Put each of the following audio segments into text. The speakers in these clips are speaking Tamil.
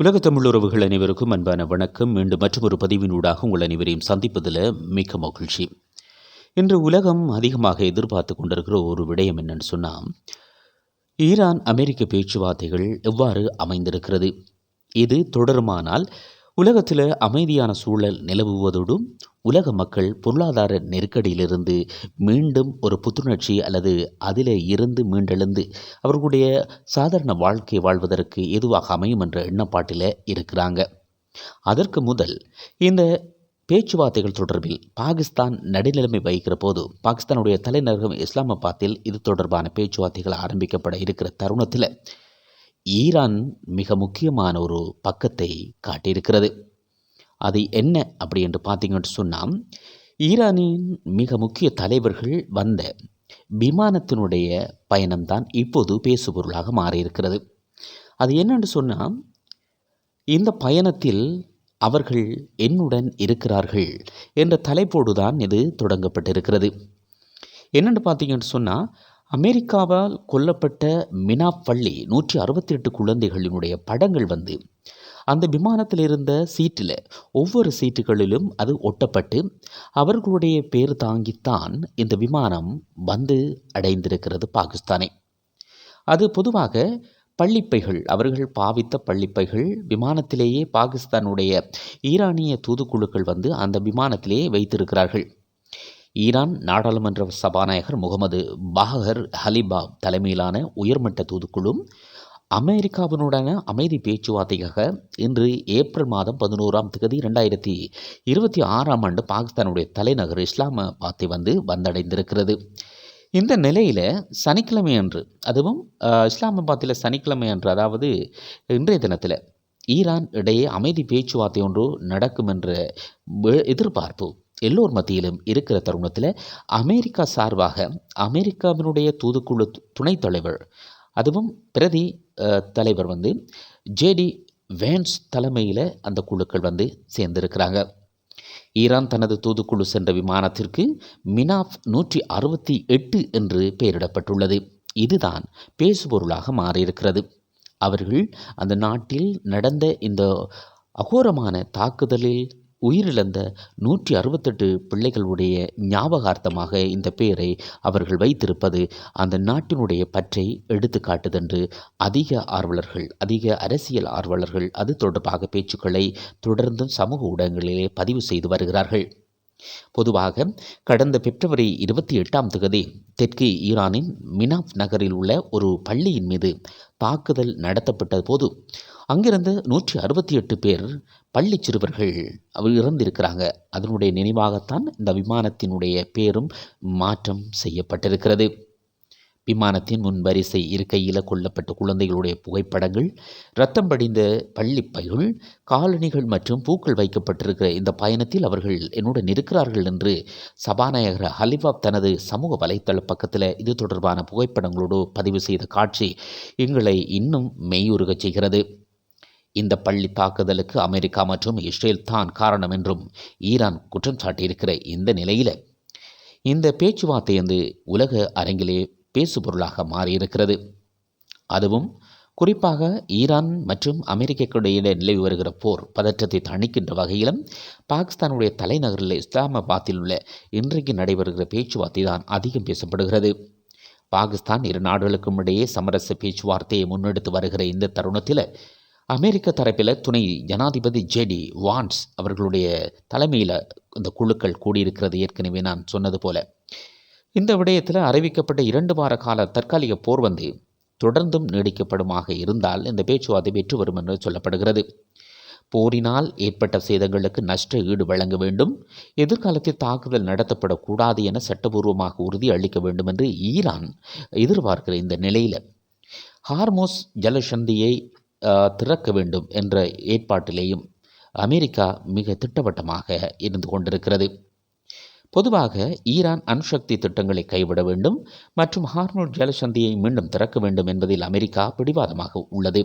உலக தமிழுறவுகள் அனைவருக்கும் அன்பான வணக்கம். மீண்டும் மற்றொரு பதிவினூடாக உங்கள் அனைவரையும் சந்திப்பதில் மிக்க மகிழ்ச்சி. இன்று உலகம் அதிகமாக எதிர்பார்த்து கொண்டிருக்கிற ஒரு விடயம் என்னன்னு சொன்னால், ஈரான் அமெரிக்க பேச்சுவார்த்தைகள் எவ்வாறு அமைந்திருக்கிறது. இது தொடருமானால் உலகத்தில் அமைதியான சூழல் நிலவுவதோடும் உலக மக்கள் பொருளாதார நெருக்கடியிலிருந்து மீண்டும் ஒரு புத்துணர்ச்சி அல்லது அதில் இருந்து மீண்டெழுந்து அவர்களுடைய சாதாரண வாழ்க்கை வாழ்வதற்கு எதுவாக அமையும் என்ற எண்ணப்பாட்டில் இருக்கிறாங்க. அதற்கு முதல் இந்த பேச்சுவார்த்தைகள் தொடர்பில் பாகிஸ்தான் நடுநிலைமை வகிக்கிற போது பாகிஸ்தானுடைய தலைநகரம் இஸ்லாமாபாத்தில் இது தொடர்பான பேச்சுவார்த்தைகள் ஆரம்பிக்கப்பட இருக்கிற தருணத்தில் ஈரான் மிக முக்கியமான ஒரு பக்கத்தை காட்டியிருக்கிறது. அது என்ன அப்படி என்று பார்த்தீங்கன்னு சொன்னால், ஈரானின் மிக முக்கிய தலைவர்கள் வந்த விமானத்தினுடைய பயணம்தான் இப்போது பேசுபொருளாக மாறியிருக்கிறது. அது என்னென்று சொன்னால், இந்த பயணத்தில் அவர்கள் என்னுடன் இருக்கிறார்கள் என்ற தலைப்போடு தான் இது தொடங்கப்பட்டிருக்கிறது. என்னென்னு பார்த்தீங்கன்னு சொன்னால், அமெரிக்காவால் கொல்லப்பட்ட மினாப் பள்ளி 168 குழந்தைகளினுடைய படங்கள் வந்து அந்த விமானத்தில் இருந்த சீட்டில் ஒவ்வொரு சீட்டுகளிலும் அது ஒட்டப்பட்டு அவர்களுடைய பேர் தாங்கித்தான் இந்த விமானம் வந்து அடைந்திருக்கிறது பாகிஸ்தானை. அது பொதுவாக பள்ளிப்பைகள், அவர்கள் பாவித்த பள்ளிப்பைகள் விமானத்திலேயே பாகிஸ்தானுடைய ஈரானிய தூதுக்குழுக்கள் வந்து அந்த விமானத்திலேயே வைத்திருக்கிறார்கள். ஈரான் நாடாளுமன்ற சபாநாயகர் முகமது பாகர் ஹலிபாப் தலைமையிலான உயர்மட்ட தூதுக்குழு அமெரிக்காவினுடான அமைதி பேச்சுவார்த்தைக்காக இன்று ஏப்ரல் மாதம் 11ஆம் தேதி 2026 பாகிஸ்தானுடைய தலைநகர் இஸ்லாமாபாத்தை வந்தடைந்திருக்கிறது. இந்த நிலையில் சனிக்கிழமை அன்று, அதுவும் இஸ்லாமாபாத்தில் சனிக்கிழமை அன்று, அதாவது இன்றைய தினத்தில் ஈரான் இடையே அமைதி பேச்சுவார்த்தை ஒன்று நடக்கும் என்ற எதிர்பார்ப்பு எல்லோர் மத்தியிலும் இருக்கிற தருணத்தில் அமெரிக்கா சார்பாக அமெரிக்காவினுடைய தூதுக்குழு துணைத் தலைவர், அதுவும் பிரதி தலைவர் ஜேடி வேன்ஸ் தலைமையில் அந்த குழுக்கள் சேர்ந்திருக்கிறாங்க. ஈரான் தனது தூதுக்குழு சென்ற விமானத்திற்கு மினாப் 168 என்று பெயரிடப்பட்டுள்ளது. இதுதான் பேசுபொருளாக மாறியிருக்கிறது. அவர்கள் அந்த நாட்டில் நடந்த இந்த அகோரமான தாக்குதலில் உயிரிழந்த 168 பிள்ளைகளுடைய ஞாபகார்த்தமாக இந்த பெயரை அவர்கள் வைத்திருப்பது அந்த நாட்டினுடைய பற்றை எடுத்து காட்டுதென்று அதிக அரசியல் ஆர்வலர்கள் அது தொடர்பாக பேச்சுக்களை தொடர்ந்து சமூக ஊடகங்களிலே பதிவு செய்து வருகிறார்கள். பொதுவாக கடந்த பிப்ரவரி 28ஆம் தேதி தெற்கு ஈரானின் மினாப் நகரில் உள்ள ஒரு பள்ளியின் மீது தாக்குதல் நடத்தப்பட்ட போது அங்கிருந்து 168 பேர் பள்ளி சிறுவர்கள் இறந்திருக்கிறாங்க. அதனுடைய நினைவாகத்தான் இந்த விமானத்தினுடைய பேரும் மாற்றம் செய்யப்பட்டிருக்கிறது. விமானத்தின் முன்வரிசை இருக்கையில் கொல்லப்பட்ட குழந்தைகளுடைய புகைப்படங்கள், இரத்தம் படிந்த பள்ளிப்பைகள், காலணிகள் மற்றும் பூக்கள் வைக்கப்பட்டிருக்கிற இந்த பயணத்தில் அவர்கள் என்னுடன் இருக்கிறார்கள் என்று சபாநாயகர் ஹலிபாப் தனது சமூக வலைத்தள பக்கத்தில் இது தொடர்பான புகைப்படங்களோடு பதிவு செய்த காட்சி எங்களை இன்னும் மெய்யுருகச் செய்கிறது. இந்த பள்ளி தாக்குதலுக்கு அமெரிக்கா மற்றும் இஸ்ரேல் தான் காரணம் என்றும் ஈரான் குற்றம் சாட்டியிருக்கிற இந்த நிலையில் இந்த பேச்சுவார்த்தை உலக அரங்கிலே பேசுபொருளாக மாறியிருக்கிறது. அதுவும் குறிப்பாக ஈரான் மற்றும் அமெரிக்காவுக்கிடையிலே நிலவி வருகிற போர் பதற்றத்தை தணிக்கின்ற வகையிலும் பாகிஸ்தானுடைய தலைநகரில் இஸ்லாமாபாத்தில் உள்ள இன்றைக்கு நடைபெறுகிற பேச்சுவார்த்தை தான் அதிகம் பேசப்படுகிறது. பாகிஸ்தான் இரு நாடுகளுக்கும் இடையே சமரச பேச்சுவார்த்தையை முன்னெடுத்து வருகிற இந்த தருணத்தில் அமெரிக்க தரப்பில் துணை ஜனாதிபதி ஜேடி வான்ஸ் அவர்களுடைய தலைமையில் இந்த குழுக்கள் கூடியிருக்கிறது. ஏற்கனவே நான் சொன்னது போல இந்த விடயத்தில் அறிவிக்கப்பட்ட 2 வார கால தற்காலிக போர் தொடர்ந்தும் நீடிக்கப்படுமாக இருந்தால் இந்த பேச்சுவார்த்தை வெற்றி வரும் என்று சொல்லப்படுகிறது. போரினால் ஏற்பட்ட சேதங்களுக்கு நஷ்ட ஈடு வழங்க வேண்டும், எதிர்காலத்தில் தாக்குதல் நடத்தப்படக்கூடாது என சட்டபூர்வமாக உறுதி அளிக்க வேண்டும் என்று ஈரான் எதிர்பார்க்கிற இந்த நிலையில் ஹார்மோஸ் ஜலசந்தியை திறக்க வேண்டும் என்ற ஏற்பாட்டிலேயும் அமெரிக்கா மிக திட்டவட்டமாக இருந்து கொண்டிருக்கிறது. பொதுவாக ஈரான் அணுசக்தி திட்டங்களை கைவிட வேண்டும் மற்றும் ஹார்மோஸ் ஜலசந்தியை மீண்டும் திறக்க வேண்டும் என்பதில் அமெரிக்கா பிடிவாதமாக உள்ளது.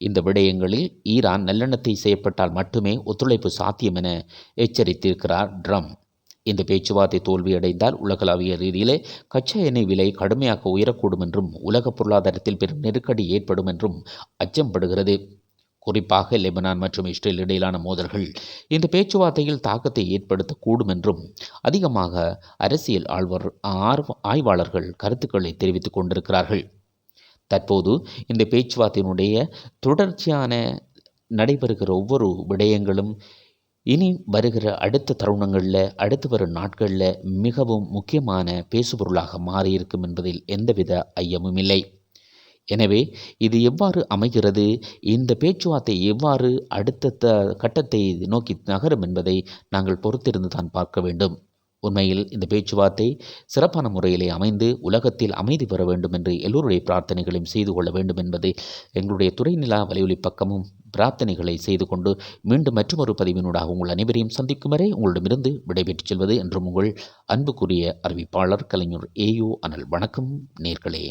இந்த விடயங்களில் ஈரான் நல்லெண்ணத்தை செய்யப்பட்டால் மட்டுமே ஒத்துழைப்பு சாத்தியம் என எச்சரித்திருக்கிறார் ட்ரம்ப். இந்த பேச்சுவார்த்தை தோல்வியடைந்தால் உலகளாவிய ரீதியிலே கச்சா எண்ணெய் விலை கடுமையாக உயரக்கூடும் என்றும் உலக பொருளாதாரத்தில் பெரும் நெருக்கடி ஏற்படும் என்றும் அச்சம்படுகிறது. குறிப்பாக லெபனான் மற்றும் இஸ்ரேல் இடையிலான மோதல்கள் இந்த பேச்சுவார்த்தையில் தாக்கத்தை ஏற்படுத்தக்கூடும் என்றும் அதிகமாக அரசியல் ஆய்வாளர்கள் கருத்துக்களை தெரிவித்துக் கொண்டிருக்கிறார்கள். தற்போது இந்த பேச்சுவார்த்தையினுடைய தொடர்ச்சியான நடைபெறுகிற ஒவ்வொரு விடயங்களும் இனி வருகிற அடுத்த தருணங்களில் அடுத்து வரும் நாட்களில் மிகவும் முக்கியமான பேசுபொருளாக மாறியிருக்கும் என்பதில் எந்தவித ஐயமும் இல்லை. எனவே இது எவ்வாறு அமைகிறது, இந்த பேச்சுவார்த்தை எவ்வாறு அடுத்த கட்டத்தை நோக்கி நகரும் என்பதை நாங்கள் பொறுத்திருந்து தான் பார்க்க வேண்டும். உண்மையில் இந்த பேச்சுவார்த்தை சிறப்பான முறையிலே அமைந்து உலகத்தில் அமைதி பெற வேண்டும் என்று எல்லோருடைய பிரார்த்தனைகளையும் செய்து கொள்ள வேண்டும் என்பது எங்களுடைய துறைநிலா வலையொலி பக்கமும் பிரார்த்தனைகளை செய்து கொண்டு மீண்டும் மற்றொரு பதிவினூடாக உங்கள் அனைவரையும் சந்திக்கும் வரை உங்களிடமிருந்து விடைபெற்றுச் செல்வது என்றும் உங்கள் அன்புக்குரிய அறிவிப்பாளர் கலைஞர் ஏயு அனல். வணக்கம் நேர்களே.